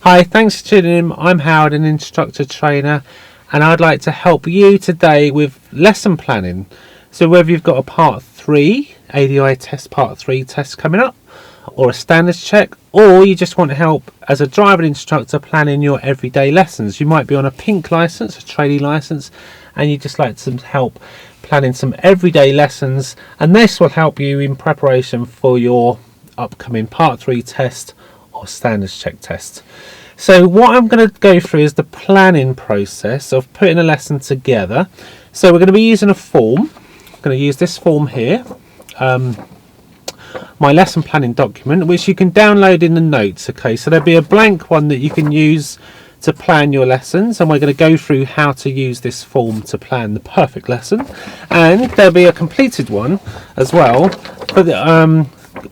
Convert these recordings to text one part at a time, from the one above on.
Hi, thanks for tuning in. I'm Howard, an instructor trainer, and I'd like to help you today with lesson planning. So whether you've got a part 3 ADI test, part 3 test coming up, or a standards check, or you just want help as a driving instructor planning your everyday lessons. You might be on a pink license, a trainee license, and you just like some help planning some everyday lessons, and this will help you in preparation for your upcoming part 3 test or standards check test. So what I'm going to go through is the planning process of putting a lesson together. So we're going to be using a form. I'm going to use this form here, my lesson planning document, which you can download in the notes. Okay, so there'll be a blank one that you can use to plan your lessons, and we're going to go through how to use this form to plan the perfect lesson, and there'll be a completed one as well for the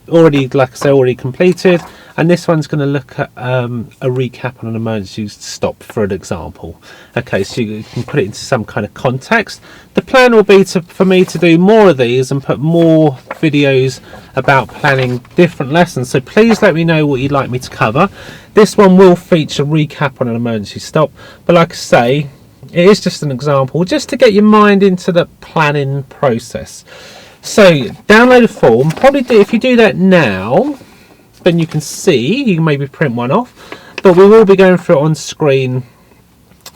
already completed, and this one's going to look at a recap on an emergency stop for an example. Okay, so you can put it into some kind of context. The plan will be for me to do more of these and put more videos about planning different lessons, so please let me know what you'd like me to cover. This one will feature a recap on an emergency stop, but like I say, it is just an example just to get your mind into the planning process. So download a form. Probably if you do that now, then you can see, you can maybe print one off, but we will be going through it on screen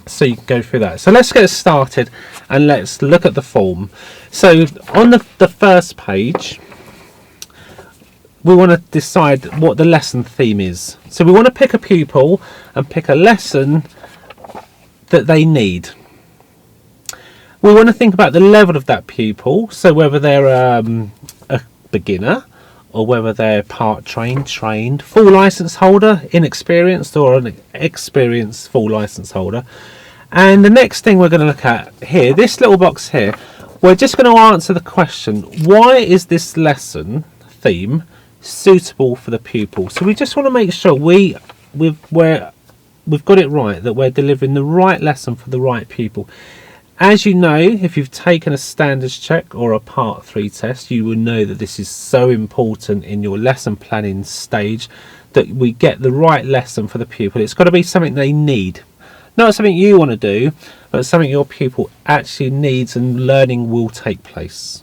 so you can go through that. So let's get started and let's look at the form. So on the first page, we want to decide what the lesson theme is. So we want to pick a pupil and pick a lesson that they need. We want to think about the level of that pupil, so whether they're a beginner or whether they're part trained, full license holder, inexperienced, or an experienced full license holder. And the next thing we're going to look at here, this little box here, we're just going to answer the question, why is this lesson theme suitable for the pupil? So we just want to make sure we've got it right, that we're delivering the right lesson for the right pupil. As you know, if you've taken a standards check or a part 3 test, you will know that this is so important in your lesson planning stage, that we get the right lesson for the pupil. It's got to be something they need, not something you want to do, but something your pupil actually needs, and learning will take place.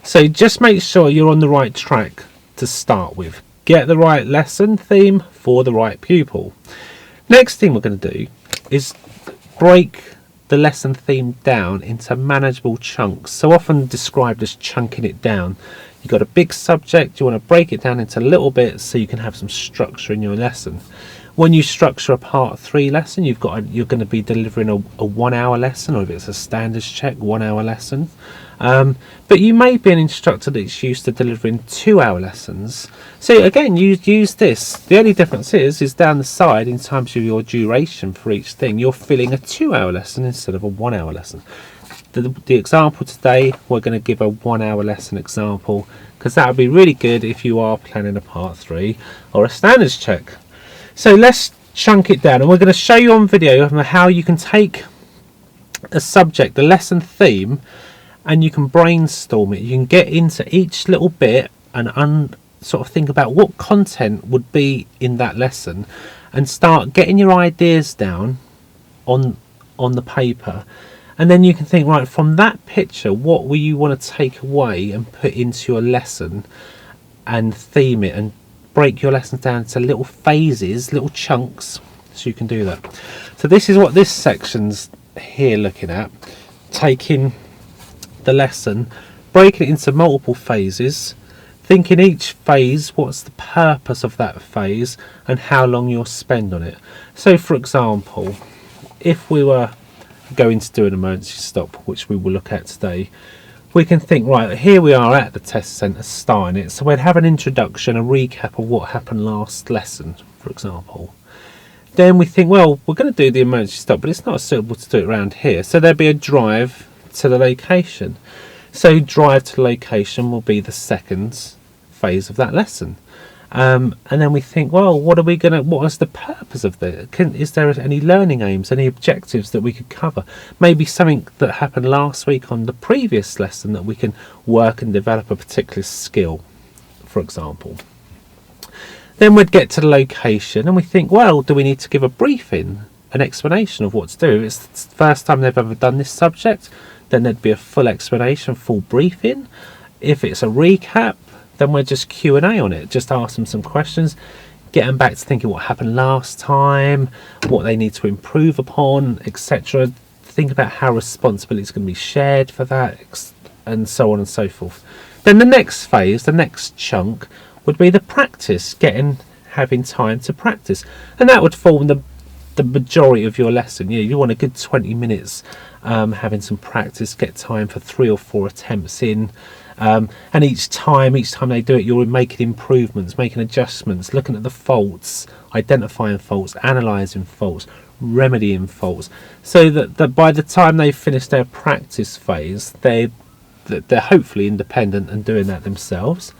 So just make sure you're on the right track to start with. Get the right lesson theme for the right pupil. Next thing we're going to do is break the lesson theme down into manageable chunks, so often described as chunking it down. You've got a big subject, you want to break it down into little bits so you can have some structure in your lesson. When you structure a part 3 lesson, you're going to be delivering a 1 hour lesson, or if it's a standards check, 1 hour lesson. But you may be an instructor that's used to delivering 2 hour lessons. So again, you use this. The only difference is down the side, in terms of your duration for each thing, you're filling a 2 hour lesson instead of a 1 hour lesson. The example today, we're going to give a 1 hour lesson example, because that would be really good if you are planning a part 3 or a standards check. So let's chunk it down, and we're going to show you on video how you can take a subject, the lesson theme, and you can brainstorm it. You can get into each little bit and sort of think about what content would be in that lesson, and start getting your ideas down on the paper. And then you can think, right, from that picture, what will you want to take away and put into your lesson, and theme it and break your lessons down into little phases, little chunks, so you can do that. So this is what this section's here looking at, taking the lesson, breaking it into multiple phases, thinking each phase, what's the purpose of that phase and how long you'll spend on it. So for example, if we were going to do an emergency stop, which we will look at today, we can think, right, here we are at the test centre starting it, so we'd have an introduction, a recap of what happened last lesson, for example. Then we think, well, we're going to do the emergency stop, but it's not suitable to do it around here, so there'd be a drive to the location. So drive to the location will be the second phase of that lesson. And then we think, well, what is the purpose of this? Is there any learning aims, any objectives that we could cover? Maybe something that happened last week on the previous lesson that we can work and develop a particular skill, for example. Then we'd get to the location and we think, well, do we need to give a briefing, an explanation of what to do? If it's the first time they've ever done this subject, then there'd be a full explanation, full briefing. If it's a recap, then we're just Q&A on it, just ask them some questions, get them back to thinking what happened last time, what they need to improve upon, etc. Think about how responsibility is going to be shared for that, and so on and so forth. Then the next phase, the next chunk, would be the practice, having time to practice, and that would form the majority of your lesson. You want a good 20 minutes having some practice, get time for 3 or 4 attempts in, and each time they do it, you're making improvements, making adjustments, looking at the faults, identifying faults, analysing faults, remedying faults, so that by the time they finish their practice phase, they're hopefully independent and doing that themselves.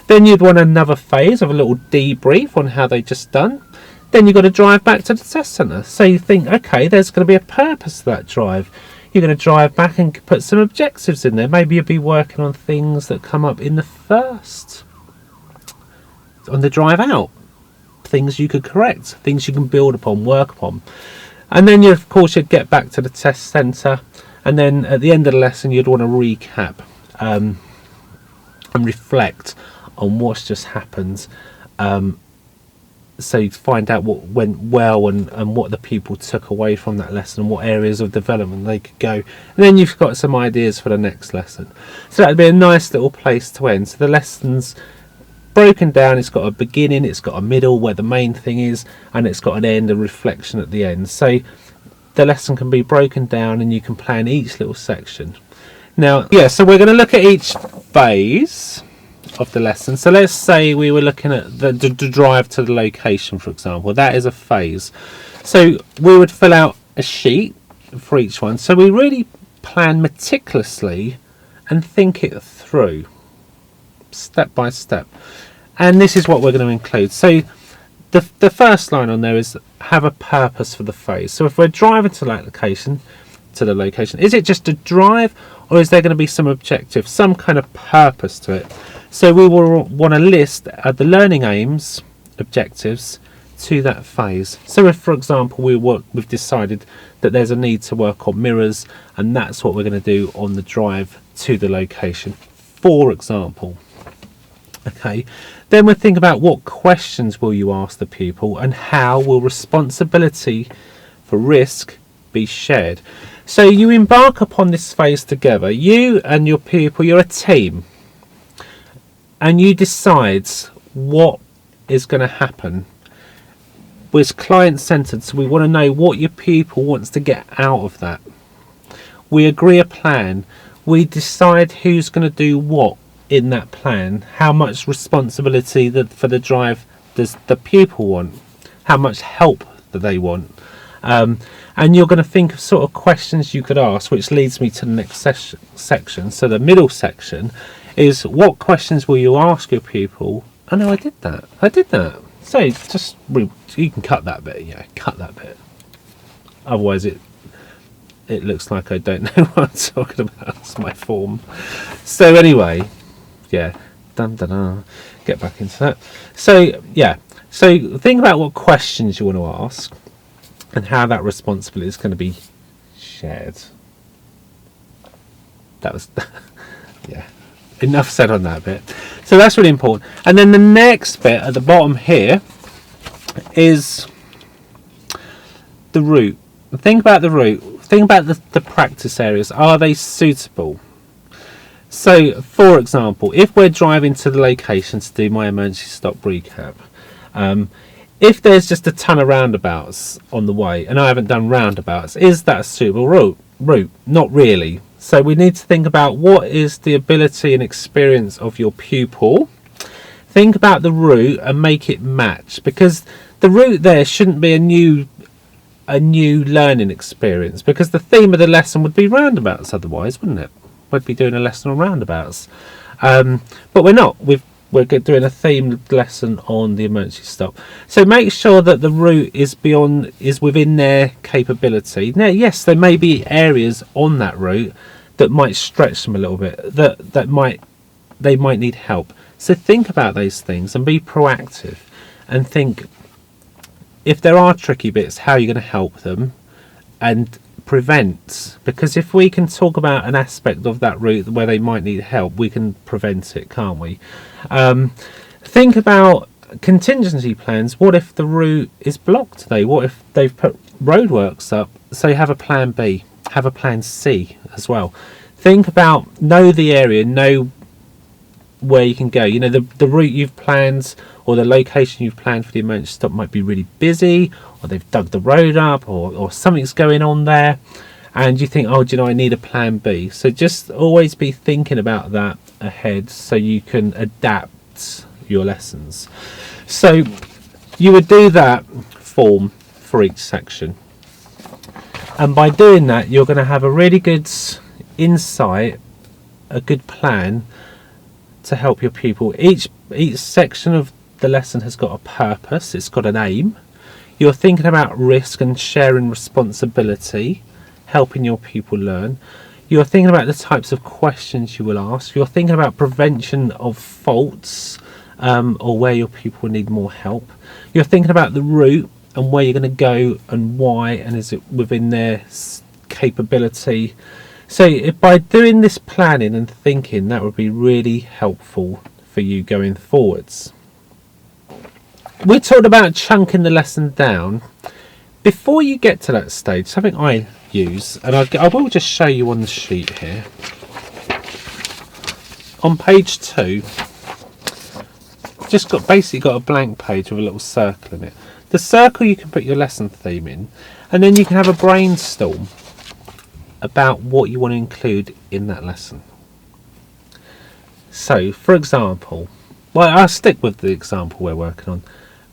Then you'd want another phase of a little debrief on how they just done. Then you've got to drive back to the test centre. So you think, okay, there's going to be a purpose to that drive. You're going to drive back and put some objectives in there. Maybe you'll be working on things that come up in the first, on the drive out. Things you could correct, things you can build upon, work upon. And then of course you'd get back to the test centre, and then at the end of the lesson you'd want to recap and reflect on what's just happened, so you find out what went well and what the people took away from that lesson and what areas of development they could go, and then you've got some ideas for the next lesson. So that'd be a nice little place to end. So the lesson's broken down, it's got a beginning, it's got a middle where the main thing is, and it's got an end, a reflection at the end. So the lesson can be broken down and you can plan each little section. Now, so we're going to look at each phase of the lesson. So let's say we were looking at the drive to the location, for example. That is a phase. So we would fill out a sheet for each one. So we really plan meticulously and think it through step by step. And this is what we're going to include. So the first line on there is have a purpose for the phase. So if we're driving to the location, is it just a drive, or is there going to be some objective, some kind of purpose to it? So we will want to list the learning aims, objectives to that phase. So if, for example, we've decided that there's a need to work on mirrors, and that's what we're going to do on the drive to the location, for example. Okay, then we'll think about what questions will you ask the pupil, and how will responsibility for risk be shared. So you embark upon this phase together, you and your pupil, you're a team, and you decide what is going to happen. We're client-centered, so we want to know what your pupil wants to get out of that. We agree a plan, we decide who's going to do what in that plan, how much responsibility for the drive does the pupil want, how much help do they want, and you're going to think of sort of questions you could ask, which leads me to the next section. So the middle section is, what questions will you ask your pupil? Oh no, I did that. So just, you can cut that bit, cut that bit. Otherwise it looks like I don't know what I'm talking about. It's my form. So anyway, get back into that. So think about what questions you want to ask and how that responsibility is going to be shared. That was enough said on that bit. So that's really important. And then the next bit at the bottom here is the route. Think about the route. Think about the practice areas. Are they suitable? So, for example, if we're driving to the location to do my emergency stop recap, if there's just a ton of roundabouts on the way, and I haven't done roundabouts, is that a suitable route? Not really. So we need to think about what is the ability and experience of your pupil. Think about the route and make it match, because the route there shouldn't be a new learning experience, because the theme of the lesson would be roundabouts otherwise, wouldn't it? We'd be doing a lesson on roundabouts, but we're not. We're doing a themed lesson on the emergency stop. So make sure that the route is within their capability. Now, yes, there may be areas on that route that might stretch them a little bit, they might need help. So think about those things and be proactive. and think, if there are tricky bits, how are you going to help them, and prevent, because if we can talk about an aspect of that route where they might need help, we can prevent it, can't we? Think about contingency plans. What if the route is blocked today? What if they've put roadworks up? So you have a plan B, have a plan C as well. Think about, know the area, know where you can go. You know, the route you've planned or the location you've planned for the emergency stop might be really busy, or they've dug the road up, or something's going on there, and you think, oh, do you know, I need a plan B. So just always be thinking about that ahead so you can adapt your lessons. So you would do that form for each section, and by doing that you're going to have a really good insight, a good plan to help your pupil. Each section of the lesson has got a purpose, it's got an aim. You're thinking about risk and sharing responsibility, helping your pupil learn. You're thinking about the types of questions you will ask. You're thinking about prevention of faults, or where your pupil will need more help. You're thinking about the route and where you're going to go and why, and is it within their capability. So by doing this planning and thinking, that would be really helpful for you going forwards. We talked about chunking the lesson down. Before you get to that stage, something I use, and I will just show you on the sheet here. On page 2, basically got a blank page with a little circle in it. The circle you can put your lesson theme in, and then you can have a brainstorm about what you want to include in that lesson. So, for example, well, I'll stick with the example we're working on.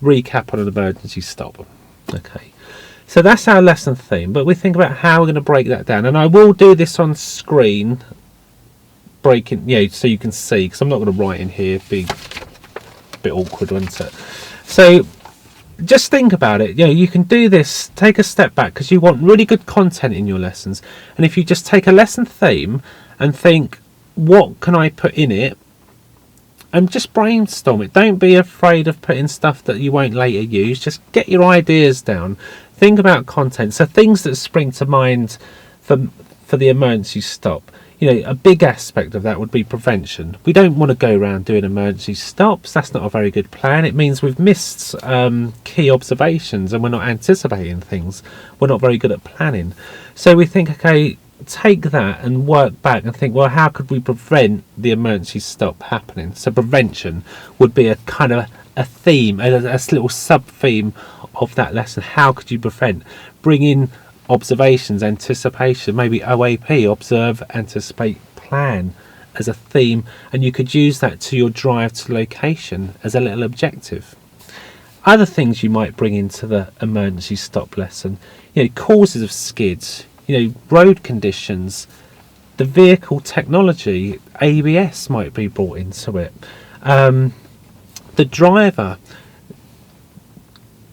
Recap on an emergency stop. Okay, so that's our lesson theme, but we think about how we're going to break that down, and I will do this on screen, breaking, so you can see, because I'm not going to write in here, it'd be a bit awkward, wouldn't it? So just think about it. You can do this, take a step back, because you want really good content in your lessons, and if you just take a lesson theme and think, what can I put in it, and just brainstorm it. Don't be afraid of putting stuff that you won't later use. Just get your ideas down, think about content, so things that spring to mind for the emergency stop. A big aspect of that would be prevention. We don't want to go around doing emergency stops. That's not a very good plan. It means we've missed key observations, and we're not anticipating things. We're not very good at planning. So we think, okay, take that and work back and think, well, how could we prevent the emergency stop happening? So prevention would be a kind of a theme, a little sub-theme of that lesson. How could you prevent? Bring in observations, anticipation, maybe OAP, observe, anticipate, plan, as a theme, and you could use that to your drive to location as a little objective. Other things you might bring into the emergency stop lesson, causes of skids, road conditions, the vehicle technology, ABS might be brought into it, the driver,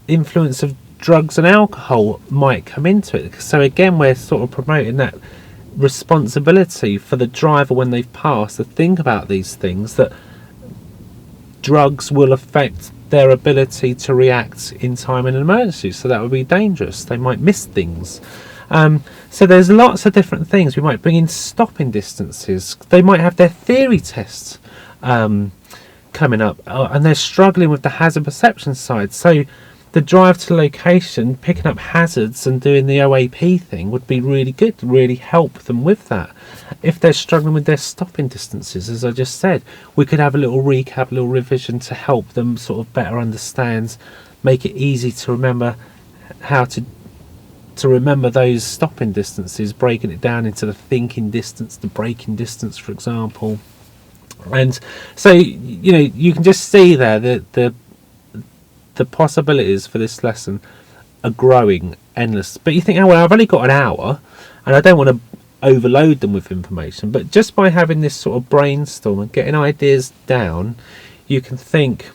influence of drugs and alcohol might come into it. So again, we're sort of promoting that responsibility for the driver when they've passed to think about these things, that drugs will affect their ability to react in time in an emergency, so that would be dangerous. They might miss things. So there's lots of different things. We might bring in stopping distances. They might have their theory tests coming up, and they're struggling with the hazard perception side. So the drive to location, picking up hazards and doing the OAP thing would be really good, really help them with that. If they're struggling with their stopping distances, as I just said, we could have a little recap, a little revision to help them sort of better understand, make it easy to remember how to remember those stopping distances, breaking it down into the thinking distance, the braking distance, for example. And so, you can just see there that the possibilities for this lesson are growing endless. But you think, oh well, I've only got an hour and I don't want to overload them with information. But just by having this sort of brainstorm and getting ideas down, you can think,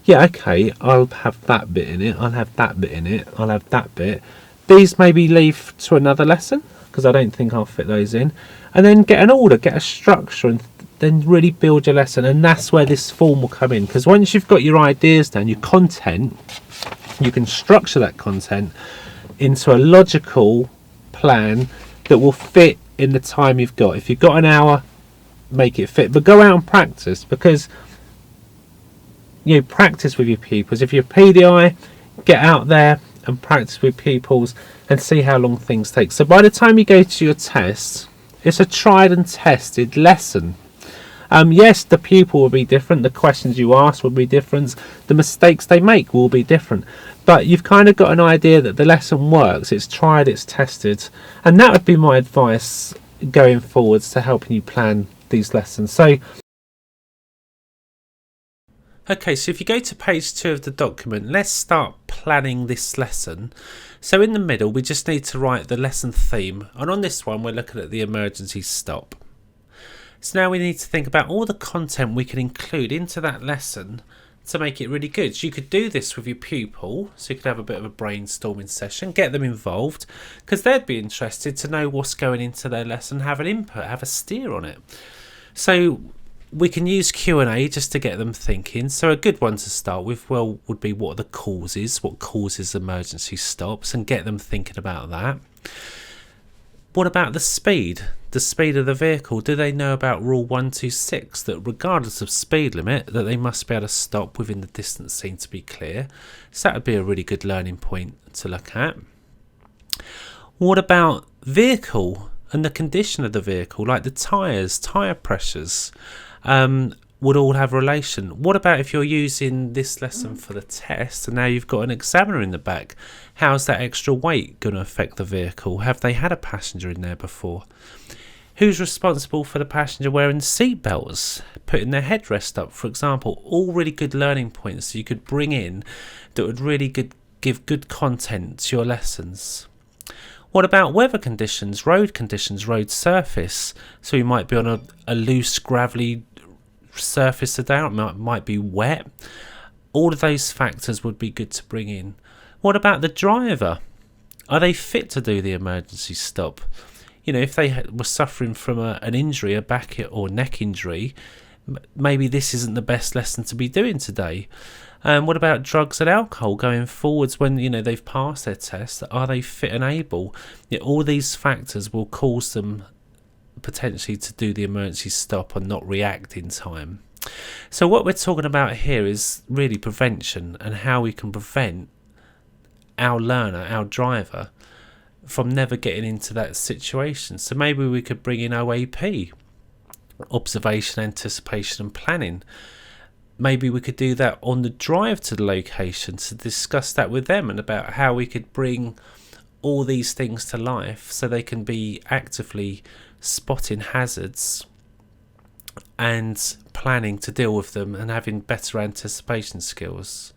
yeah, okay, I'll have that bit in it, I'll have that bit in it, I'll have that bit. These maybe leave to another lesson, because I don't think I'll fit those in. And then get an order, get a structure, and then really build your lesson. And that's where this form will come in, because once you've got your ideas down, your content, you can structure that content into a logical plan that will fit in the time you've got. If you've got an hour, make it fit, but go out and practice, because practice with your pupils. If you're a PDI, get out there and practice with pupils and see how long things take. So by the time you go to your test, it's a tried and tested lesson. Yes, the pupil will be different, the questions you ask will be different, the mistakes they make will be different, but you've kind of got an idea that the lesson works. It's tried, it's tested, and that would be my advice going forwards to helping you plan these lessons. Okay, so if you go to page 2 of the document, let's start planning this lesson. So in the middle, we just need to write the lesson theme, and on this one we're looking at the emergency stop. So now we need to think about all the content we can include into that lesson to make it really good. So you could do this with your pupil, so you could have a bit of a brainstorming session, get them involved, because they'd be interested to know what's going into their lesson, have an input, have a steer on it. So we can use Q&A just to get them thinking. So a good one to start with would be what causes emergency stops, and get them thinking about that. What about the speed? The speed of the vehicle. Do they know about rule 126, that regardless of speed limit, that they must be able to stop within the distance seen to be clear? So that would be a really good learning point to look at. What about vehicle and the condition of the vehicle, like the tyres, tyre pressures? Would all have relation. What about if you're using this lesson for the test and now you've got an examiner in the back? How's that extra weight going to affect the vehicle? Have they had a passenger in there before? Who's responsible for the passenger wearing seat belts, putting their headrest up, for example? All really good learning points you could bring in that would really give good content to your lessons. What about weather conditions, road surface? So you might be on a loose, gravelly surface today, or it might be wet. All of those factors would be good to bring in. What about the driver? Are they fit to do the emergency stop? If they were suffering from an injury, a back or neck injury, maybe this isn't the best lesson to be doing today. What about drugs and alcohol going forwards when they've passed their test? Are they fit and able? All these factors will cause them potentially to do the emergency stop and not react in time. So what we're talking about here is really prevention, and how we can prevent our learner, our driver, from never getting into that situation. So maybe we could bring in OAP, observation, anticipation and planning. Maybe we could do that on the drive to the location, to discuss that with them, and about how we could bring all these things to life so they can be actively spotting hazards and planning to deal with them and having better anticipation skills.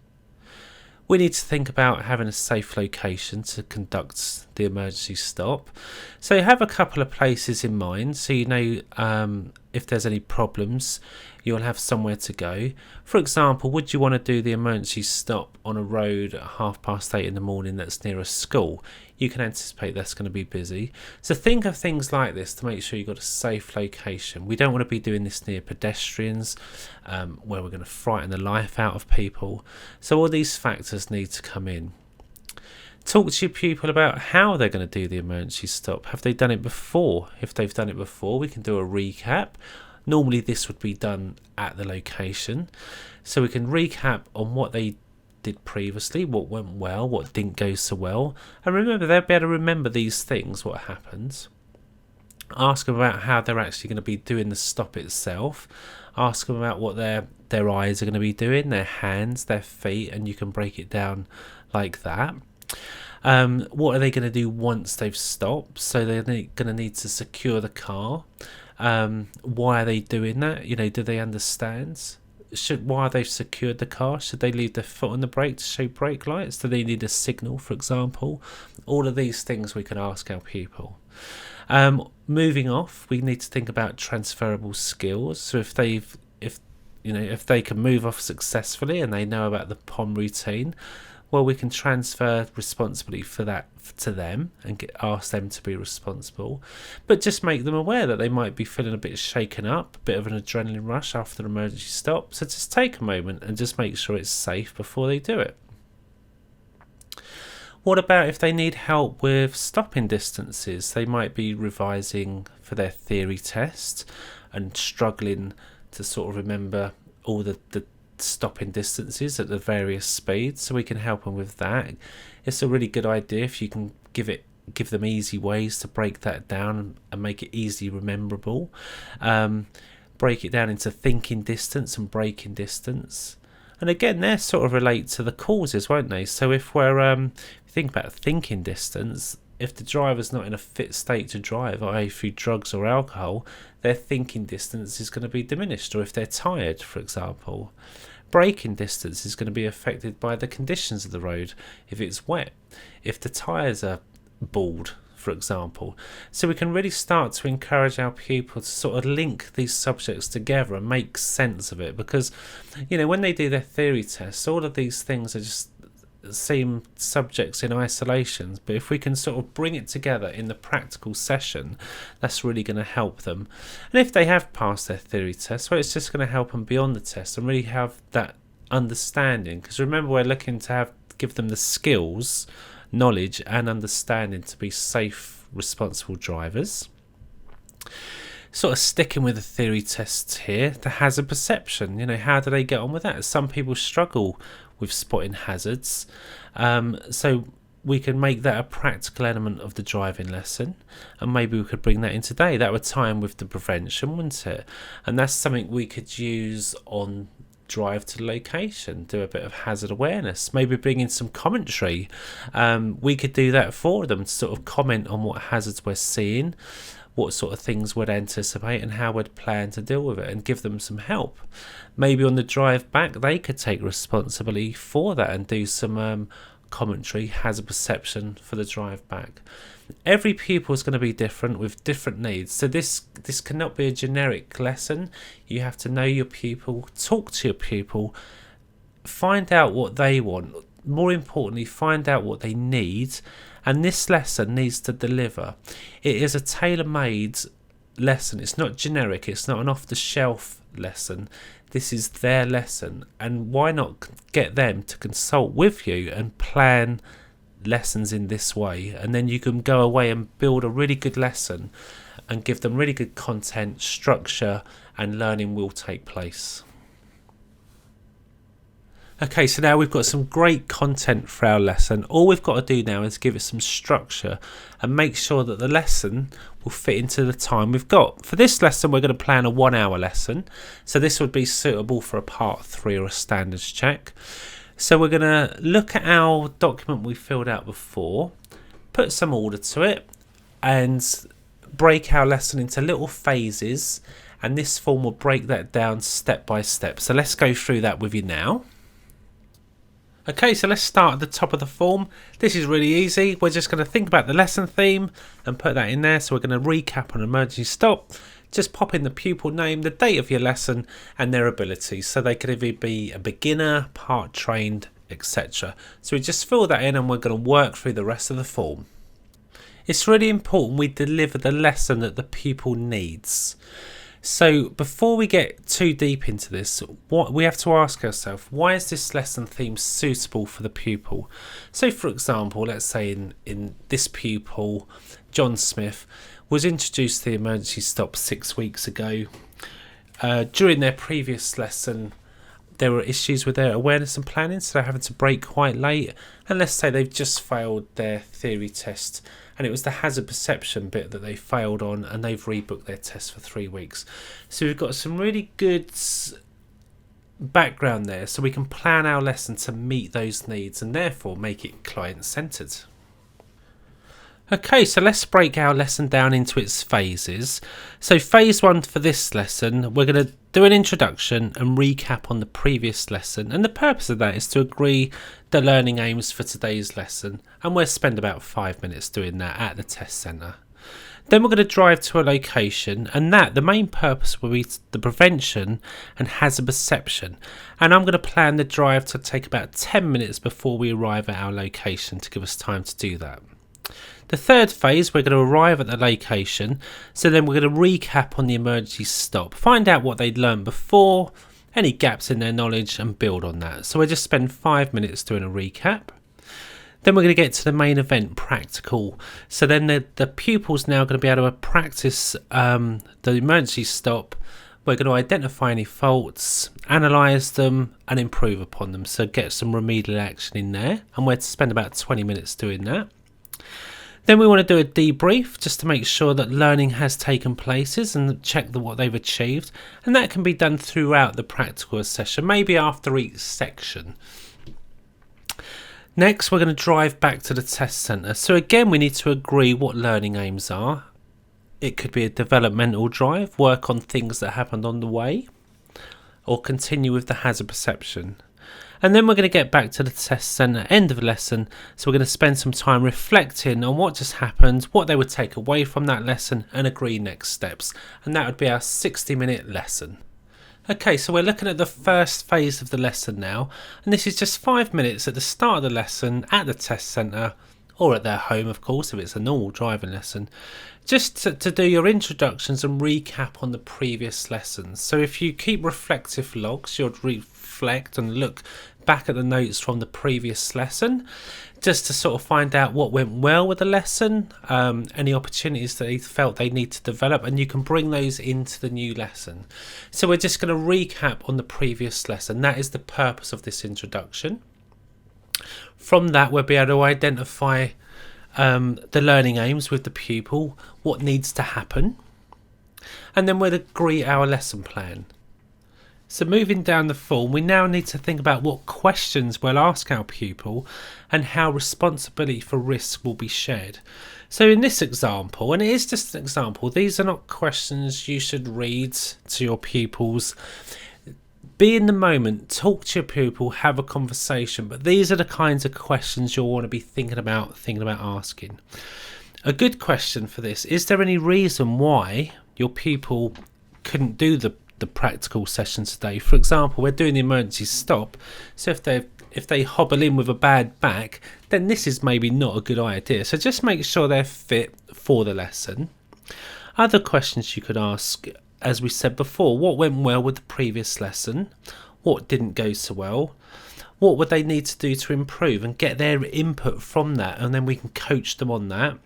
We need to think about having a safe location to conduct the emergency stop. So have a couple of places in mind, so if there's any problems, you'll have somewhere to go. For example, would you want to do the emergency stop on a road at 8:30 in the morning that's near a school? You can anticipate that's going to be busy. So think of things like this to make sure you've got a safe location. We don't want to be doing this near pedestrians, where we're going to frighten the life out of people. So all these factors need to come in. Talk to your pupil about how they're going to do the emergency stop. Have they done it before? If they've done it before, we can do a recap. Normally this would be done at the location. So we can recap on what they did previously, what went well, what didn't go so well. And remember, they'll be able to remember these things, what happened. Ask them about how they're actually going to be doing the stop itself. Ask them about what their eyes are going to be doing, their hands, their feet, and you can break it down like that. What are they going to do once they've stopped? So they're going to need to secure the car. Why are they doing that? Do they understand? Why they've secured the car? Should they leave their foot on the brake to show brake lights? Do they need a signal, for example? All of these things we can ask our pupil. Moving off, we need to think about transferable skills. So if they can move off successfully and they know about the POM routine, well, we can transfer responsibility for that to them and ask them to be responsible, but just make them aware that they might be feeling a bit shaken up, a bit of an adrenaline rush after an emergency stop. So just take a moment and just make sure it's safe before they do it. What about if they need help with stopping distances? They might be revising for their theory test and struggling to sort of remember all the stopping distances at the various speeds, so we can help them with that. It's a really good idea if you can give them easy ways to break that down and make it easily rememberable. Break it down into thinking distance and braking distance, and again they sort of relate to the causes, won't they? So if we're think about thinking distance, if the driver's not in a fit state to drive, i.e. through drugs or alcohol, their thinking distance is going to be diminished. Or if they're tired, for example, braking distance is going to be affected by the conditions of the road. If it's wet, if the tyres are bald, for example. So we can really start to encourage our pupils to sort of link these subjects together and make sense of it, because, you know, when they do their theory tests, all of these things are just seem subjects in isolations, but if we can sort of bring it together in the practical session, that's really going to help them. And if they have passed their theory test, well, it's just going to help them beyond the test and really have that understanding, because remember, we're looking to give them the skills, knowledge and understanding to be safe, responsible drivers. Sort of sticking with the theory tests here, the hazard perception, you know, how do they get on with that? Some people struggle with spotting hazards, so we can make that a practical element of the driving lesson, and maybe we could bring that in today. That would tie in with the prevention, wouldn't it? And that's something we could use on drive to location, do a bit of hazard awareness, maybe bring in some commentary. We could do that for them to sort of comment on what hazards we're seeing, what sort of things we'd anticipate and how we'd plan to deal with it, and give them some help. Maybe on the drive back they could take responsibility for that and do some commentary, hazard perception for the drive back. Every pupil is going to be different with different needs, so this cannot be a generic lesson. You have to know your pupil, talk to your pupil, find out what they want, more importantly find out what they need, and this lesson needs to deliver. It is a tailor-made lesson. It's not generic, it's not an off-the-shelf lesson. This is their lesson, and why not get them to consult with you and plan lessons in this way, and then you can go away and build a really good lesson and give them really good content, structure, and learning will take place. Okay, so now we've got some great content for our lesson. All we've got to do now is give it some structure and make sure that the lesson will fit into the time we've got. For this lesson, we're going to plan a 1 hour lesson. So this would be suitable for a part 3 or a standards check. So we're going to look at our document we filled out before, put some order to it, and break our lesson into little phases. And this form will break that down step by step. So let's go through that with you now. Okay, so let's start at the top of the form. This is really easy. We're just going to think about the lesson theme and put that in there. So we're going to recap on emergency stop. Just pop in the pupil name, the date of your lesson, and their abilities. So they could either be a beginner, part trained, etc. So we just fill that in and we're going to work through the rest of the form. It's really important we deliver the lesson that the pupil needs. So before we get too deep into this, what we have to ask ourselves, why is this lesson theme suitable for the pupil? So for example, let's say in this pupil, John Smith, was introduced to the emergency stop 6 weeks ago. During their previous lesson, there were issues with their awareness and planning, so they're having to brake quite late. And let's say they've just failed their theory test, and it was the hazard perception bit that they failed on, and they've rebooked their test for 3 weeks. So we've got some really good background there, so we can plan our lesson to meet those needs and therefore make it client-centered. Okay, so let's break our lesson down into its phases. So phase 1 for this lesson, we're going to do an introduction and recap on the previous lesson, and the purpose of that is to agree the learning aims for today's lesson, and we'll spend about 5 minutes doing that at the test centre. Then we're going to drive to a location, and the main purpose will be the prevention and hazard perception. And I'm going to plan the drive to take about 10 minutes before we arrive at our location to give us time to do that. The third phase, we're going to arrive at the location, so then we're going to recap on the emergency stop, find out what they'd learned before, any gaps in their knowledge, and build on that. So we'll just spend 5 minutes doing a recap. Then we're going to get to the main event, practical. So then the pupil's now going to be able to practice the emergency stop. We're going to identify any faults, analyse them, and improve upon them. So get some remedial action in there, and we're to spend about 20 minutes doing that. Then we want to do a debrief just to make sure that learning has taken places and check what they've achieved. And that can be done throughout the practical session, maybe after each section. Next, we're going to drive back to the test centre. So again, we need to agree what learning aims are. It could be a developmental drive, work on things that happened on the way, or continue with the hazard perception. And then we're going to get back to the test centre, end of the lesson. So we're going to spend some time reflecting on what just happened, what they would take away from that lesson, and agree next steps. And that would be our 60-minute lesson. Okay, so we're looking at the first phase of the lesson now, and this is just 5 minutes at the start of the lesson at the test centre, or at their home, of course, if it's a normal driving lesson, just to do your introductions and recap on the previous lessons. So if you keep reflective logs, you'll reflect and look back at the notes from the previous lesson, just to sort of find out what went well with the lesson, any opportunities that they felt they need to develop, and you can bring those into the new lesson. So we're just going to recap on the previous lesson. That is the purpose of this introduction. From that, we'll be able to identify the learning aims with the pupil, what needs to happen, and then we'll agree our lesson plan. So moving down the form, we now need to think about what questions we'll ask our pupil and how responsibility for risk will be shared. So in this example, and it is just an example, these are not questions you should read to your pupils. Be in the moment, talk to your pupil, have a conversation, but these are the kinds of questions you'll want to be thinking about asking. A good question for this: is there any reason why your pupil couldn't do the practical session today? For example, we're doing the emergency stop, so if they hobble in with a bad back, then this is maybe not a good idea. So just make sure they're fit for the lesson. Other questions you could ask, as we said before: what went well with the previous lesson? What didn't go so well? What would they need to do to improve, and get their input from that, and then we can coach them on that.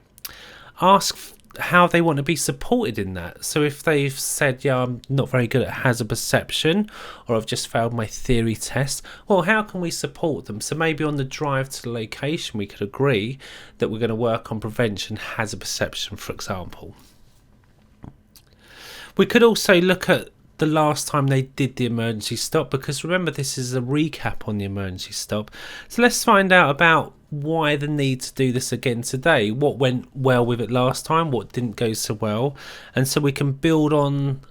Ask how they want to be supported in that. So if they've said, yeah, I'm not very good at hazard perception, or I've just failed my theory test, well, how can we support them? So maybe on the drive to the location, we could agree that we're going to work on prevention, hazard perception, for example. We could also look at the last time they did the emergency stop, because remember, this is a recap on the emergency stop. So let's find out about why the need to do this again today. What went well with it last time, what didn't go so well, and so we can build on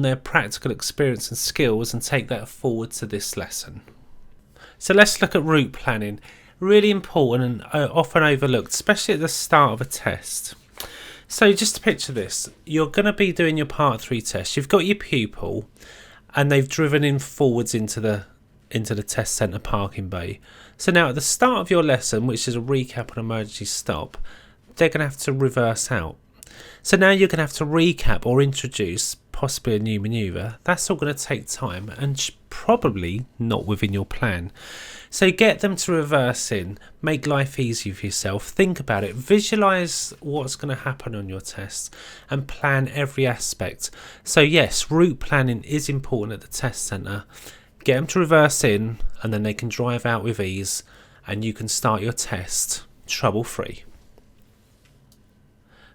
their practical experience and skills and take that forward to this lesson. So let's look at route planning. Really important and often overlooked, especially at the start of a test. So just to picture this, you're going to be doing your part 3 test. You've got your pupil and they've driven in forwards into the test centre parking bay. So now at the start of your lesson, which is a recap on emergency stop, they're going to have to reverse out. So now you're going to have to recap or introduce possibly a new manoeuvre. That's all going to take time and probably not within your plan. So get them to reverse in, make life easy for yourself, think about it, visualise what's going to happen on your test and plan every aspect. So yes, route planning is important at the test centre. Get them to reverse in and then they can drive out with ease and you can start your test trouble-free.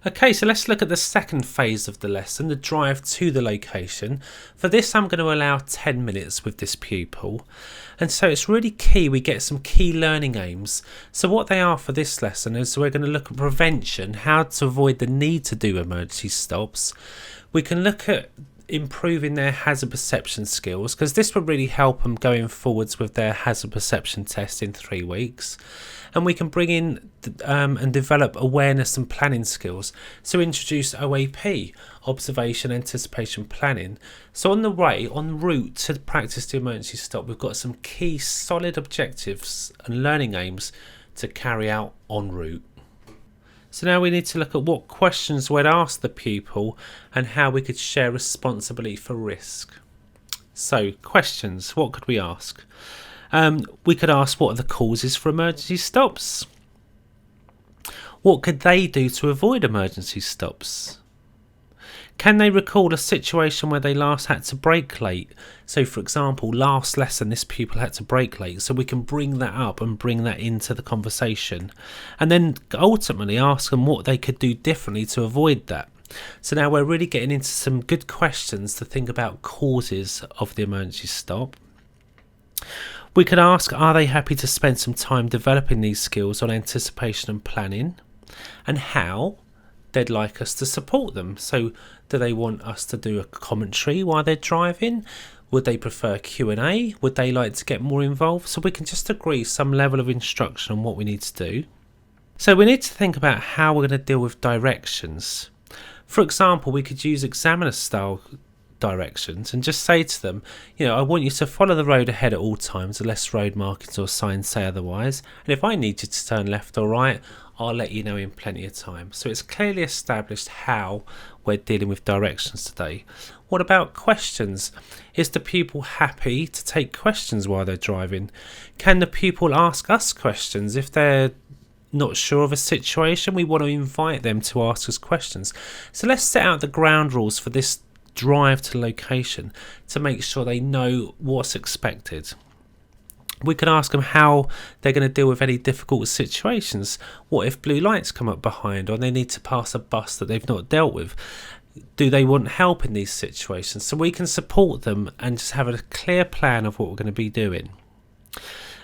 Okay, so let's look at the second phase of the lesson, the drive to the location. For this, I'm going to allow 10 minutes with this pupil. And so it's really key we get some key learning aims. So what they are for this lesson is we're going to look at prevention, how to avoid the need to do emergency stops. We can look at improving their hazard perception skills, because this would really help them going forwards with their hazard perception test in 3 weeks. And we can bring in and develop awareness and planning skills. So introduce OAP, observation, anticipation, planning. So on the way, en route to practice the emergency stop, we've got some key solid objectives and learning aims to carry out en route. So now we need to look at what questions we'd ask the pupil and how we could share responsibility for risk. So questions, what could we ask? We could ask, what are the causes for emergency stops? What could they do to avoid emergency stops? Can they recall a situation where they last had to brake late? So for example, last lesson this pupil had to brake late, so we can bring that up and bring that into the conversation, and then ultimately ask them what they could do differently to avoid that. So now we're really getting into some good questions to think about causes of the emergency stop. We could ask, are they happy to spend some time developing these skills on anticipation and planning, and how they'd like us to support them. So do they want us to do a commentary while they're driving? Would they prefer Q&A? Would they like to get more involved? So we can just agree some level of instruction on what we need to do. So we need to think about how we're going to deal with directions. For example, we could use examiner style directions and just say to them, I want you to follow the road ahead at all times unless road markings or signs say otherwise, and if I need you to turn left or right, I'll let you know in plenty of time. So it's clearly established how we're dealing with directions today. What about questions? Is the pupil happy to take questions while they're driving? Can the pupil ask us questions if they're not sure of a situation? We want to invite them to ask us questions. So let's set out the ground rules for this drive to location to make sure they know what's expected. We could ask them how they're going to deal with any difficult situations. What if blue lights come up behind, or they need to pass a bus that they've not dealt with? Do they want help in these situations? So we can support them and just have a clear plan of what we're going to be doing.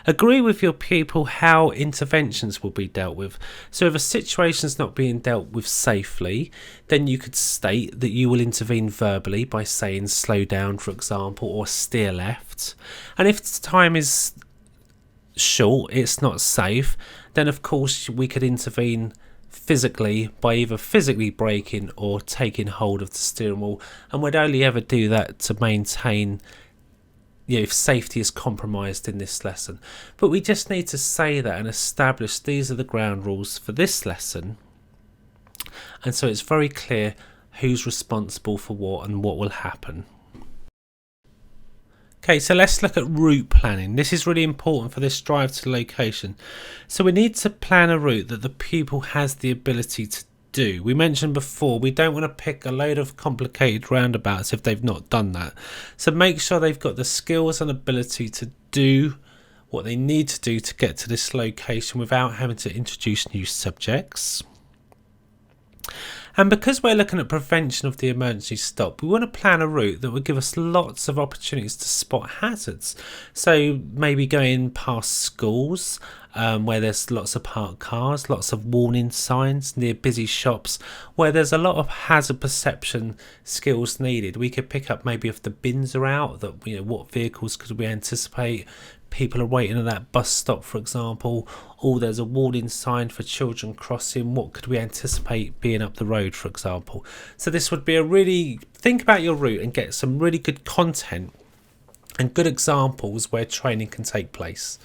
Agree with your pupil how interventions will be dealt with. So if a situation's not being dealt with safely, then you could state that you will intervene verbally by saying slow down, for example, or steer left. And if the time is short, it's not safe, then of course we could intervene physically by either physically braking or taking hold of the steering wheel, and we'd only ever do that to maintain if safety is compromised in this lesson. But we just need to say that and establish these are the ground rules for this lesson, and so it's very clear who's responsible for what and what will happen. Okay, so let's look at route planning. This is really important for this drive to location. So we need to plan a route that the pupil has the ability to do. We mentioned before, we don't want to pick a load of complicated roundabouts if they've not done that. So make sure they've got the skills and ability to do what they need to do to get to this location without having to introduce new subjects. And because we're looking at prevention of the emergency stop, we want to plan a route that will give us lots of opportunities to spot hazards. So maybe going past schools where there's lots of parked cars, lots of warning signs, near busy shops where there's a lot of hazard perception skills needed. We could pick up maybe if the bins are out, that what vehicles could we anticipate. People are waiting at that bus stop, for example, or there's a warning sign for children crossing. What could we anticipate being up the road, for example? So this would be think about your route and get some really good content and good examples where training can take place.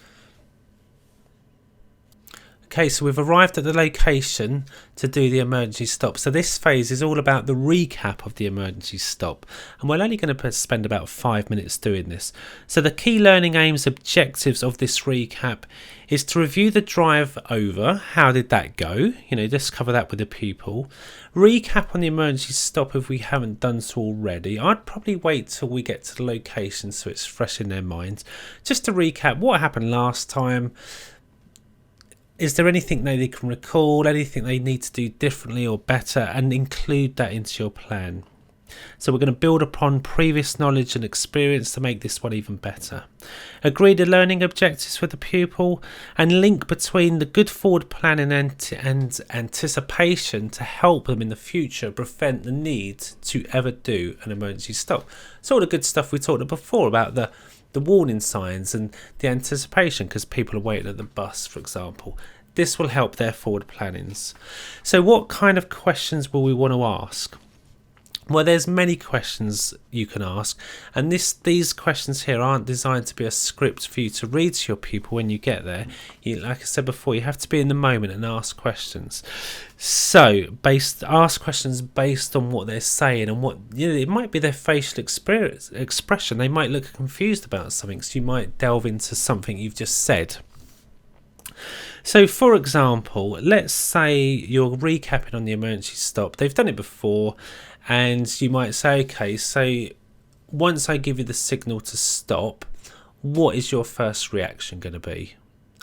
Okay, so we've arrived at the location to do the emergency stop. So this phase is all about the recap of the emergency stop, and we're only going to spend about 5 minutes doing this. So the key learning aims, objectives of this recap is to review the drive over. How did that go? Just cover that with the pupil. Recap on the emergency stop if we haven't done so already. I'd probably wait till we get to the location so it's fresh in their minds. Just to recap what happened last time. Is there anything they can recall, anything they need to do differently or better, and include that into your plan. So we're going to build upon previous knowledge and experience to make this one even better. Agree the learning objectives with the pupil and link between the good forward planning and anticipation to help them in the future prevent the need to ever do an emergency stop. It's all the good stuff we talked about before about the warning signs and the anticipation because people are waiting at the bus, for example. This will help their forward plannings. So what kind of questions will we want to ask? Well, there's many questions you can ask, and these questions here aren't designed to be a script for you to read to your pupil when you get there. Like I said before, you have to be in the moment and ask questions. So, ask questions based on what they're saying and what it might be their facial expression. They might look confused about something, so you might delve into something you've just said. So, for example, let's say you're recapping on the emergency stop. They've done it before. And you might say, okay, so once I give you the signal to stop, what is your first reaction going to be?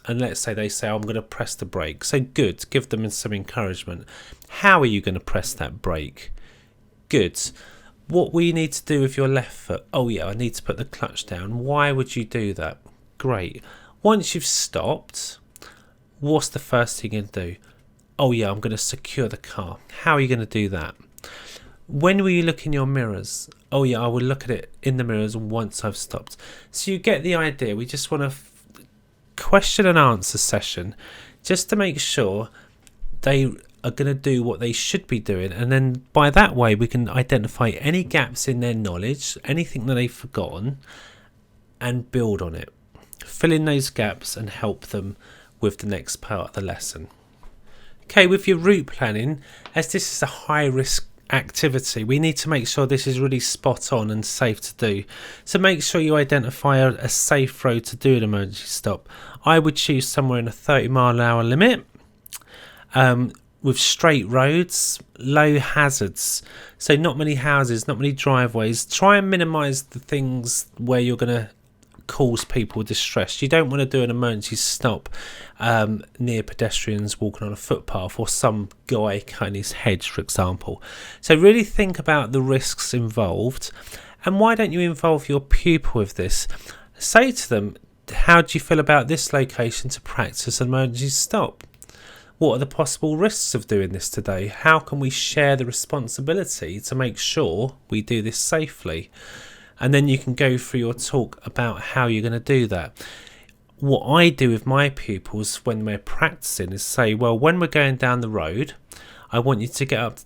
And let's say they say, I'm going to press the brake. So good, give them some encouragement. How are you going to press that brake? Good. What will you need to do with your left foot? Oh yeah, I need to put the clutch down. Why would you do that? Great. Once you've stopped, what's the first thing you're going to do? Oh yeah, I'm going to secure the car. How are you going to do that? When will you look in your mirrors? Oh yeah, I will look at it in the mirrors once I've stopped. So you get the idea. We just want a question and answer session just to make sure they are going to do what they should be doing. And then by that way, we can identify any gaps in their knowledge, anything that they've forgotten, and build on it. Fill in those gaps and help them with the next part of the lesson. Okay, with your route planning, as this is a high risk activity, we need to make sure this is really spot on and safe to do. So make sure you identify a safe road to do an emergency stop. I would choose somewhere in a 30-mile-an-hour limit with straight roads, low hazards. So not many houses, not many driveways. Try and minimise the things where you're going to cause people distress. You don't want to do an emergency stop near pedestrians walking on a footpath or some guy cutting his hedge, for example. So really think about the risks involved, and why don't you involve your pupil with this? Say to them, how do you feel about this location to practice an emergency stop? What are the possible risks of doing this today? How can we share the responsibility to make sure we do this safely? And then you can go through your talk about how you're going to do that. What I do with my pupils when we're practicing is say, well, when we're going down the road, I want you to get up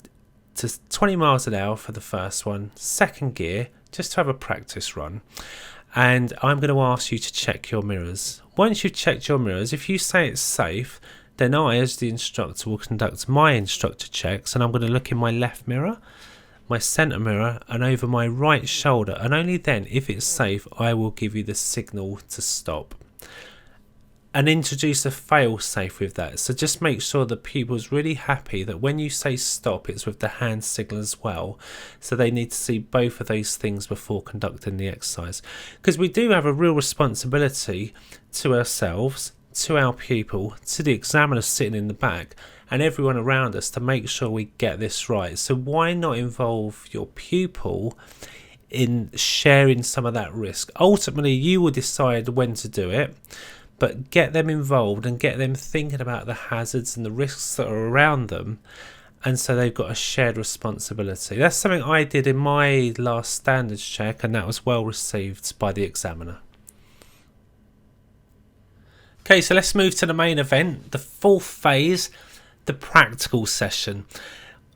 to 20 miles an hour for the first one, second gear, just to have a practice run. And I'm going to ask you to check your mirrors. Once you've checked your mirrors, if you say it's safe, then I, as the instructor, will conduct my instructor checks, and I'm going to look in my left mirror, my centre mirror, and over my right shoulder, and only then, if it's safe, I will give you the signal to stop. And introduce a fail safe with that. So just make sure the pupil's really happy that when you say stop, it's with the hand signal as well. So they need to see both of those things before conducting the exercise. Because we do have a real responsibility to ourselves, to our pupil, to the examiner sitting in the back, and everyone around us to make sure we get this right. So why not involve your pupil in sharing some of that risk? Ultimately, you will decide when to do it, but get them involved and get them thinking about the hazards and the risks that are around them, and so they've got a shared responsibility. That's something I did in my last standards check, and that was well received by the examiner. Okay, so let's move to the main event, the fourth phase, the practical session.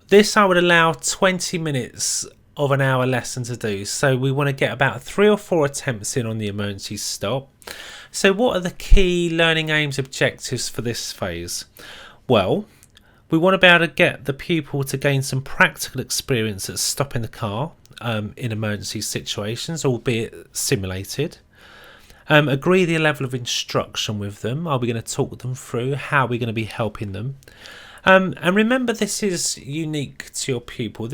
This I would allow 20 minutes of an hour lesson to do. So we want to get about 3 or 4 attempts in on the emergency stop. So what are the key learning aims objectives for this phase? Well, we want to be able to get the pupil to gain some practical experience at stopping the car in emergency situations, albeit simulated. Agree the level of instruction with them. Are we going to talk them through? How are we going to be helping them? And remember, this is unique to your pupil.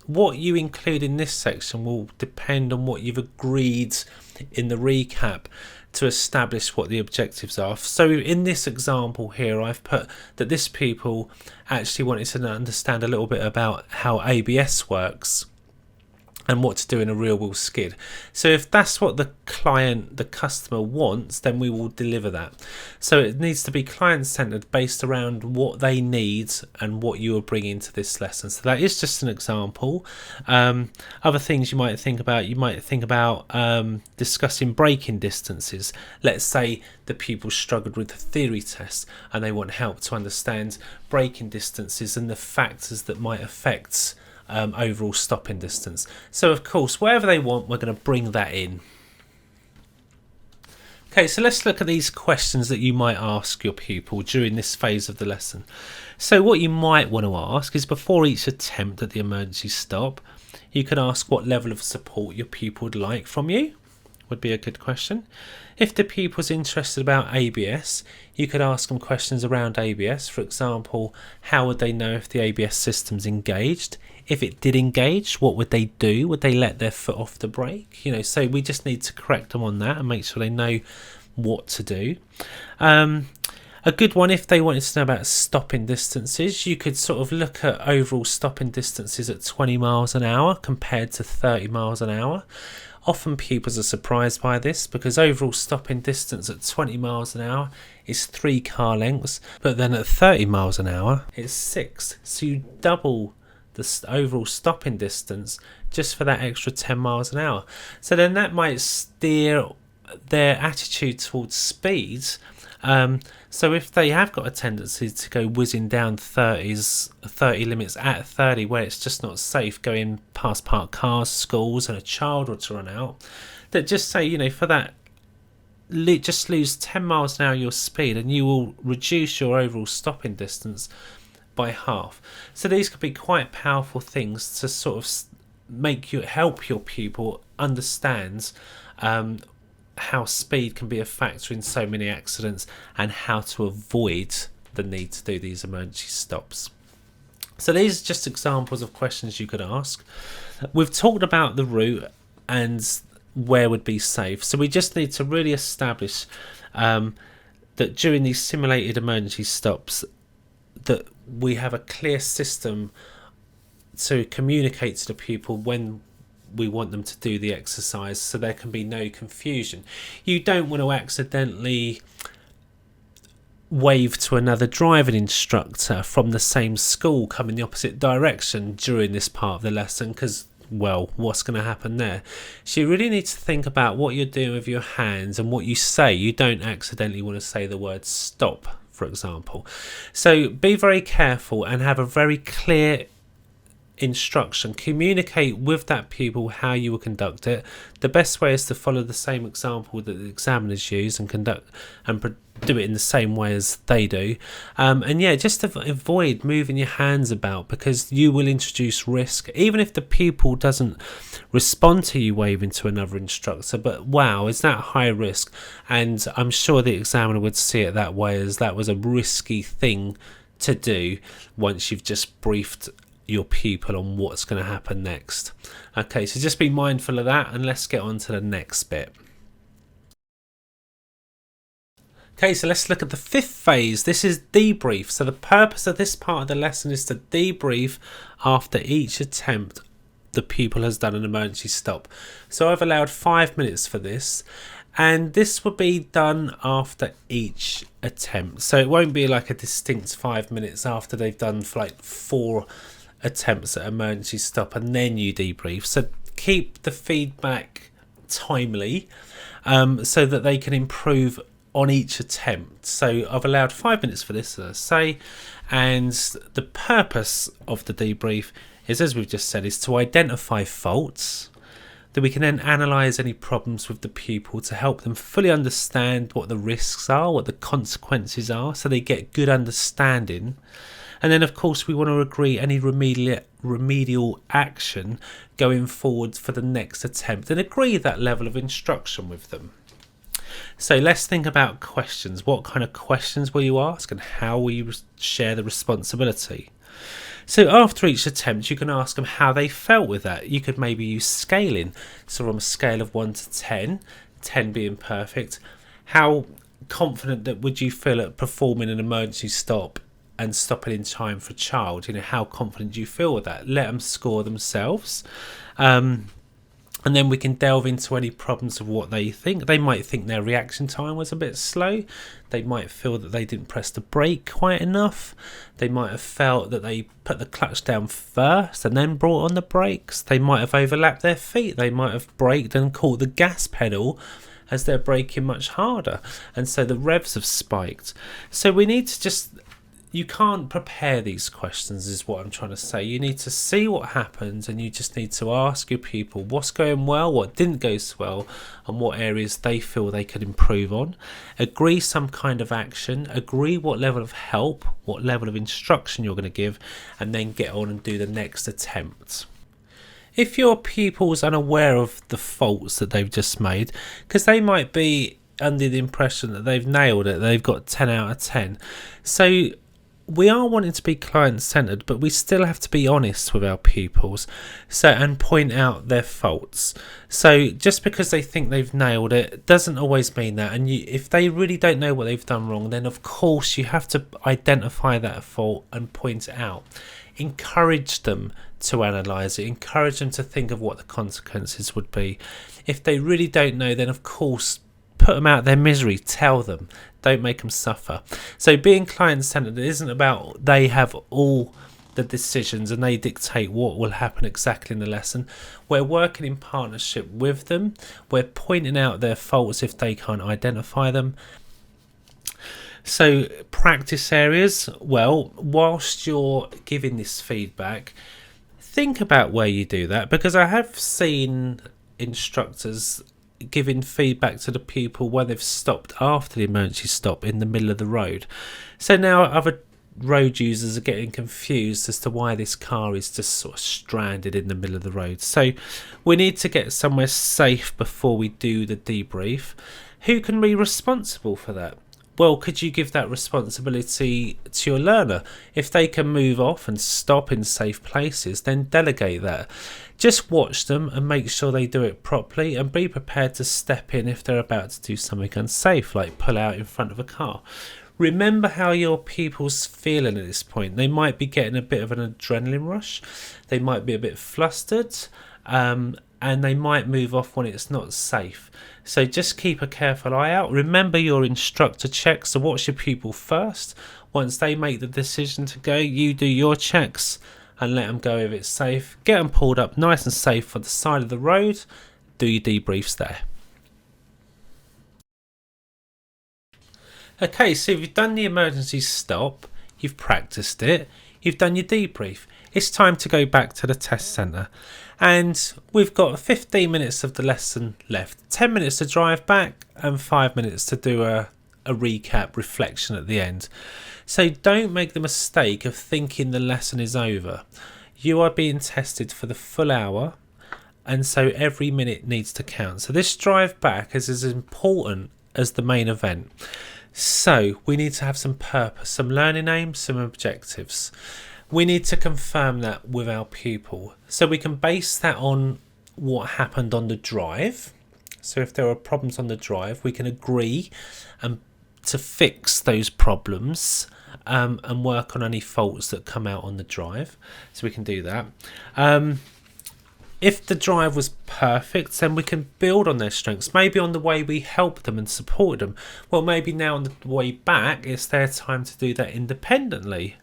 What you include in this section will depend on what you've agreed in the recap to establish what the objectives are. So in this example here, I've put that this pupil actually wanted to understand a little bit about how ABS works. and what to do in a real wheel skid. So if that's what the customer wants, then we will deliver that. So it needs to be client-centered, based around what they need and what you are bringing to this lesson. So that is just an example. Other things you might think about, discussing braking distances. Let's say the pupil struggled with the theory test and they want help to understand braking distances and the factors that might affect overall stopping distance. So of course, whatever they want, we're going to bring that in. Okay, so let's look at these questions that you might ask your pupil during this phase of the lesson. So what you might want to ask is, before each attempt at the emergency stop, you can ask what level of support your pupil would like from you. Would be a good question. If the pupil's interested about ABS, you could ask them questions around ABS. For example, how would they know if the ABS system's engaged? If it did engage, what would they do? Would they let their foot off the brake? So we just need to correct them on that and make sure they know what to do. A good one, if they wanted to know about stopping distances, you could sort of look at overall stopping distances at 20 miles an hour compared to 30 miles an hour. Often pupils are surprised by this, because overall stopping distance at 20 miles an hour is 3 car lengths, but then at 30 miles an hour it's 6. So you double the overall stopping distance just for that extra 10 miles an hour. So then that might steer their attitude towards speed. So if they have got a tendency to go whizzing down 30 limits at 30, where it's just not safe, going past parked cars, schools, and a child were to run out, that just say, for that, just lose 10 miles an hour your speed and you will reduce your overall stopping distance by half. So these could be quite powerful things to sort of help your pupil understand how speed can be a factor in so many accidents and how to avoid the need to do these emergency stops. So these are just examples of questions you could ask. We've talked about the route and where would be safe. So we just need to really establish that during these simulated emergency stops, that we have a clear system to communicate to the pupil when we want them to do the exercise, so there can be no confusion. You don't want to accidentally wave to another driving instructor from the same school coming the opposite direction during this part of the lesson, because, well, what's going to happen there? So you really need to think about what you're doing with your hands and what you say. You don't accidentally want to say the word stop, for example. So be very careful and have a very clear instruction. Communicate with that pupil how you will conduct it. The best way is to follow the same example that the examiners use and do it in the same way as they do. And yeah, just to avoid moving your hands about, because you will introduce risk, even if the pupil doesn't respond to you waving to another instructor. But wow, is that high risk? And I'm sure the examiner would see it that way, as that was a risky thing to do once you've just briefed your pupil on what's going to happen next. Okay, so just be mindful of that, and let's get on to the next bit. Okay, so let's look at the 5th phase. This is debrief. So the purpose of this part of the lesson is to debrief after each attempt the pupil has done an emergency stop. So I've allowed 5 minutes for this, and this will be done after each attempt. So it won't be like a distinct 5 minutes after they've done like 4 attempts at emergency stop and then you debrief. So keep the feedback timely, so that they can improve on each attempt. So I've allowed 5 minutes for this, as I say, and the purpose of the debrief is, as we've just said, is to identify faults, that we can then analyse any problems with the pupil to help them fully understand what the risks are, what the consequences are, so they get good understanding. And then, of course, we want to agree any remedial action going forward for the next attempt and agree that level of instruction with them. So let's think about questions. What kind of questions will you ask, and how will you share the responsibility? So after each attempt, you can ask them how they felt with that. You could maybe use scaling. So on a scale of 1 to 10, 10 being perfect, how confident that would you feel at performing an emergency stop and stopping in time for a child? How confident do you feel with that? Let them score themselves. And then we can delve into any problems of what they think. They might think their reaction time was a bit slow. They might feel that they didn't press the brake quite enough. They might have felt that they put the clutch down first and then brought on the brakes. They might have overlapped their feet. They might have braked and caught the gas pedal as they're braking much harder. And so the revs have spiked. So we need to just... You can't prepare these questions is what I'm trying to say. You need to see what happens, and you just need to ask your people what's going well, what didn't go so well, and what areas they feel they could improve on. Agree some kind of action, agree what level of help, what level of instruction you're going to give, and then get on and do the next attempt. If your pupil's unaware of the faults that they've just made, because they might be under the impression that they've nailed it, they've got 10 out of 10. So we are wanting to be client-centered, but we still have to be honest with our pupils, and point out their faults. So just because they think they've nailed it doesn't always mean that. And if they really don't know what they've done wrong, then of course you have to identify that fault and point it out. Encourage them to analyse it. Encourage them to think of what the consequences would be. If they really don't know, then of course put them out of their misery. Tell them. Don't make them suffer. So being client-centered isn't about they have all the decisions and they dictate what will happen exactly in the lesson. We're working in partnership with them. We're pointing out their faults if they can't identify them. So practice areas, well, whilst you're giving this feedback, think about where you do that, because I have seen instructors giving feedback to the pupil when they've stopped after the emergency stop in the middle of the road. So now other road users are getting confused as to why this car is just sort of stranded in the middle of the road. So we need to get somewhere safe before we do the debrief. Who can be responsible for that? Well, could you give that responsibility to your learner? If they can move off and stop in safe places, then delegate that. Just watch them and make sure they do it properly, and be prepared to step in if they're about to do something unsafe, like pull out in front of a car. Remember how your pupil's feeling at this point. They might be getting a bit of an adrenaline rush. They might be a bit flustered, and they might move off when it's not safe. So just keep a careful eye out. Remember your instructor checks. So watch your pupil first. Once they make the decision to go, you do your checks and let them go if it's safe. Get them pulled up nice and safe for the side of the road. Do your debriefs there. Okay, so if you've done the emergency stop, you've practiced it, you've done your debrief. It's time to go back to the test centre. And we've got 15 minutes of the lesson left. 10 minutes to drive back and 5 minutes to do a recap reflection at the end. So don't make the mistake of thinking the lesson is over. You are being tested for the full hour, and so every minute needs to count. So this drive back is as important as the main event. So we need to have some purpose, some learning aims, some objectives. We need to confirm that with our pupil. So we can base that on what happened on the drive. So if there are problems on the drive, we can agree to fix those problems and work on any faults that come out on the drive. So we can do that. If the drive was perfect, then we can build on their strengths. Maybe on the way we helped them and supported them. Well, maybe now on the way back, it's their time to do that independently.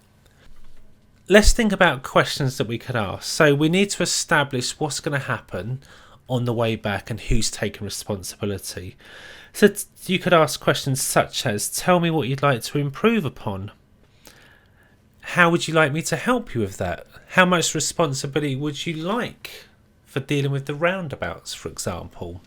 Let's think about questions that we could ask. So we need to establish what's going to happen on the way back and who's taking responsibility. So you could ask questions such as, tell me what you'd like to improve upon. How would you like me to help you with that? How much responsibility would you like for dealing with the roundabouts, for example?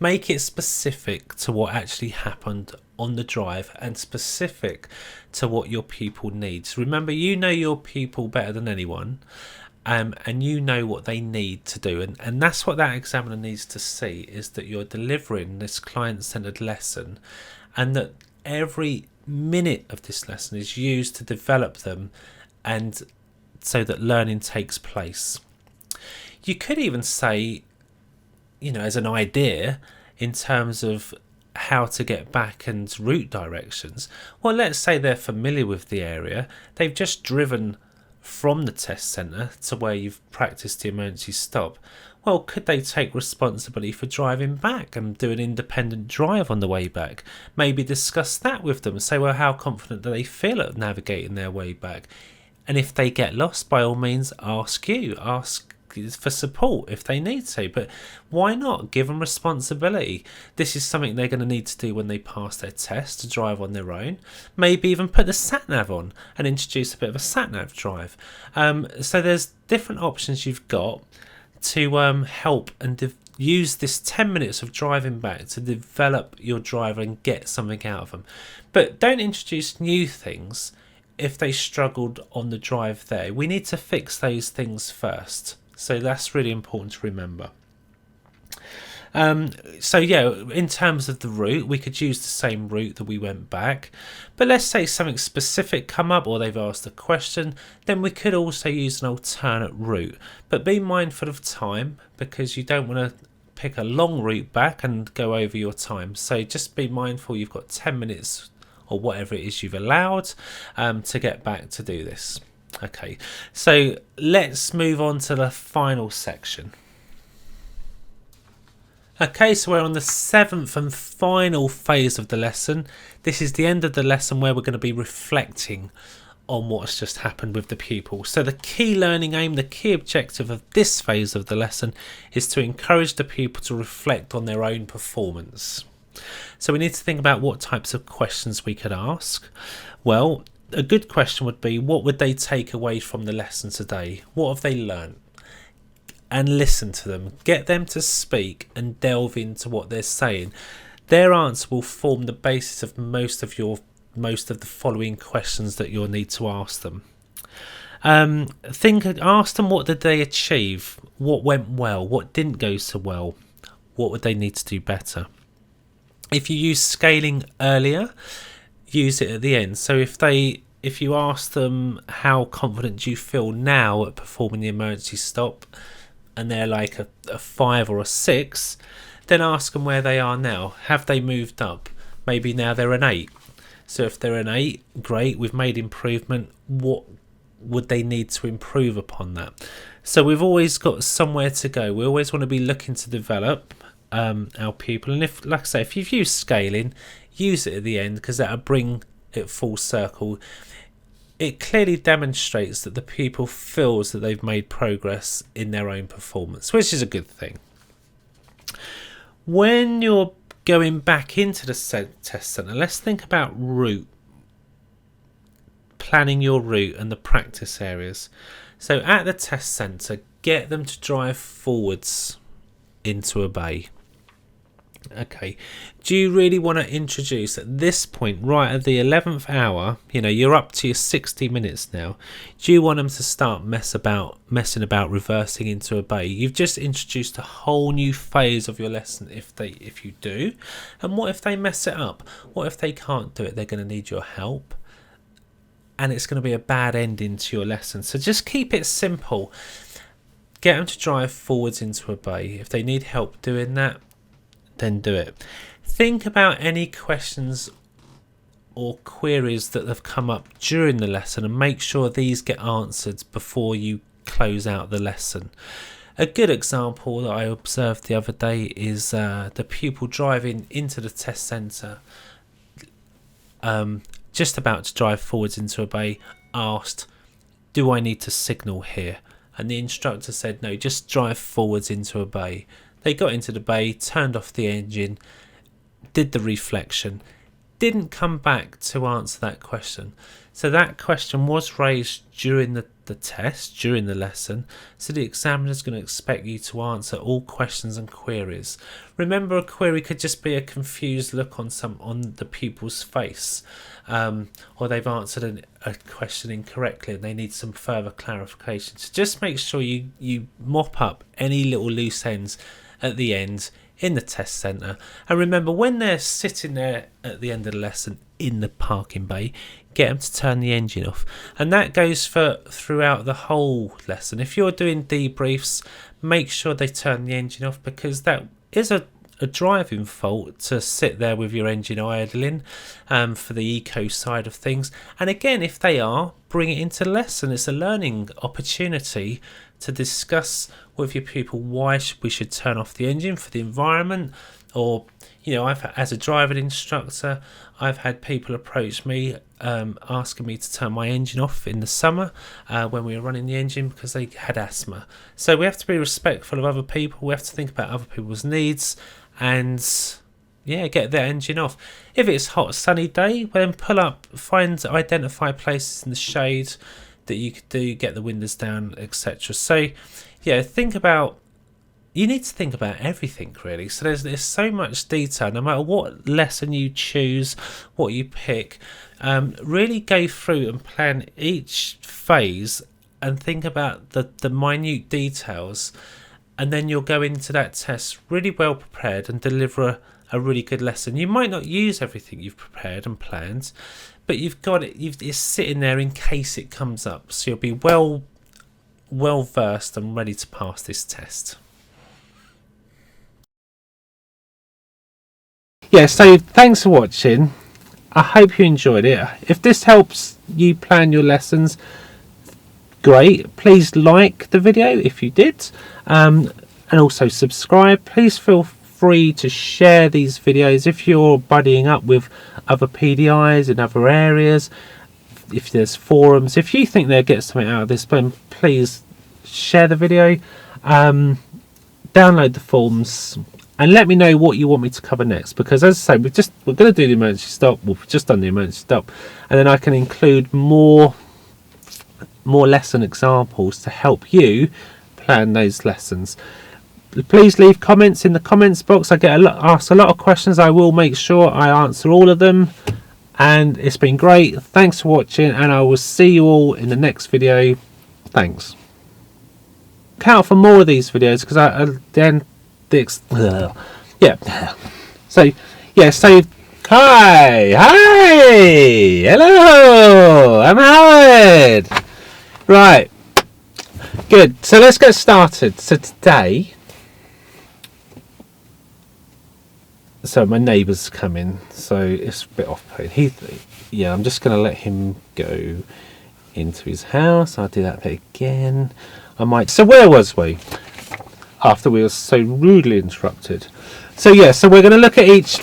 Make it specific to what actually happened on the drive and specific to what your pupil needs. Remember, you know your pupil better than anyone, and you know what they need to do. And that's what that examiner needs to see, is that you're delivering this client-centered lesson, and that every minute of this lesson is used to develop them, and so that learning takes place. You could even say, as an idea in terms of how to get back and route directions. Well, let's say they're familiar with the area. They've just driven from the test centre to where you've practiced the emergency stop. Well, could they take responsibility for driving back and do an independent drive on the way back? Maybe discuss that with them. Say, well, how confident do they feel at navigating their way back? And if they get lost, by all means, ask for support if they need to. But why not give them responsibility? This is something they're going to need to do when they pass their test, to drive on their own. Maybe even put the sat nav on and introduce a bit of a sat nav drive. So there's different options you've got to help and use this 10 minutes of driving back to develop your driver and get something out of them. But don't introduce new things if they struggled on the drive there. We need to fix those things first. So that's really important to remember. So yeah, in terms of the route, we could use the same route that we went back. But let's say something specific come up, or they've asked a question, then we could also use an alternate route. But be mindful of time, because you don't want to pick a long route back and go over your time. So just be mindful you've got 10 minutes or whatever it is you've allowed to get back to do this. Okay, so let's move on to the final section. Okay, so we're on the 7th and final phase of the lesson. This is the end of the lesson where we're going to be reflecting on what's just happened with the pupil. So the key learning aim, the key objective of this phase of the lesson is to encourage the pupil to reflect on their own performance. So we need to think about what types of questions we could ask. Well, a good question would be, what would they take away from the lesson today? What have they learned? And listen to them. Get them to speak and delve into what they're saying. Their answer will form the basis of most of the following questions that you'll need to ask them. Ask them, what did they achieve? What went well? What didn't go so well? What would they need to do better? If you use scaling earlier, use it at the end. So if you ask them, how confident do you feel now at performing the emergency stop, and they're like a 5 or a 6, then ask them where they are now. Have they moved up? Maybe now they're an 8. So if they're an 8, great, we've made improvement. What would they need to improve upon that? So we've always got somewhere to go. We always want to be looking to develop our pupil. And if, like I say, if you've used scaling, use it at the end, because that'll bring it full circle. It clearly demonstrates that the pupil feels that they've made progress in their own performance, which is a good thing. When you're going back into the test centre, let's think about route, planning your route and the practice areas. So at the test centre, get them to drive forwards into a bay. Okay, do you really want to introduce at this point, right at the 11th hour, you're up to your 60 minutes now, do you want them to start messing about reversing into a bay? You've just introduced a whole new phase of your lesson if you do. And what if they mess it up? What if they can't do it? They're going to need your help, and it's going to be a bad ending to your lesson. So just keep it simple. Get them to drive forwards into a bay. If they need help doing that, then do it. Think about any questions or queries that have come up during the lesson and make sure these get answered before you close out the lesson. A good example that I observed the other day is the pupil driving into the test centre, just about to drive forwards into a bay, asked, do I need to signal here? And the instructor said, no, just drive forwards into a bay. They got into the bay, turned off the engine, did the reflection, didn't come back to answer that question. So that question was raised during the test, during the lesson. So the examiner is going to expect you to answer all questions and queries. Remember, a query could just be a confused look on the pupil's face, or they've answered a question incorrectly and they need some further clarification. So just make sure you mop up any little loose ends at the end in the test centre. And remember, when they're sitting there at the end of the lesson in the parking bay, get them to turn the engine off. And that goes for throughout the whole lesson. If you're doing debriefs, make sure they turn the engine off, because that is a driving fault to sit there with your engine idling for the eco side of things. And again, if they are, bring it into lesson. It's a learning opportunity to discuss with your pupil why we should turn off the engine for the environment. Or, you know, as a driving instructor, I've had people approach me asking me to turn my engine off in the summer when we were running the engine because they had asthma. So we have to be respectful of other people. We have to think about other people's needs and, yeah, get their engine off. If it's a hot sunny day, well, then pull up, identify places in the shade that you could do, get the windows down, etc. So, yeah, you need to think about everything, really. So there's so much detail, no matter what lesson you choose, what you pick. Really go through and plan each phase and think about the minute details, and then you'll go into that test really well prepared and deliver a really good lesson. You might not use everything you've prepared and planned, but you've got it. It's sitting there in case it comes up, so you'll be well versed and ready to pass this test. Yeah, so thanks for watching. I hope you enjoyed it. If this helps you plan your lessons, great. Please like the video if you did, and also subscribe. Please feel free to share these videos if you're buddying up with other PDIs in other areas. If there's forums, if you think they'll get something out of this, then please share the video, download the forms, and let me know what you want me to cover next, because as I say, we're going to do the emergency stop. We've just done the emergency stop, and then I can include more lesson examples to help you plan those lessons. Please leave comments in the comments box. I get asked a lot of questions. I will make sure I answer all of them, and it's been great. Thanks for watching, and I will see you all in the next video. Thanks. Look out for more of these videos, because hi, hello, I'm Howard. Right, good. So let's get started. So today, my neighbour's coming, so it's a bit off-putting. I'm just going to let him go into his house. I'll do that bit again. So where was we? After we were so rudely interrupted. So we're going to look at each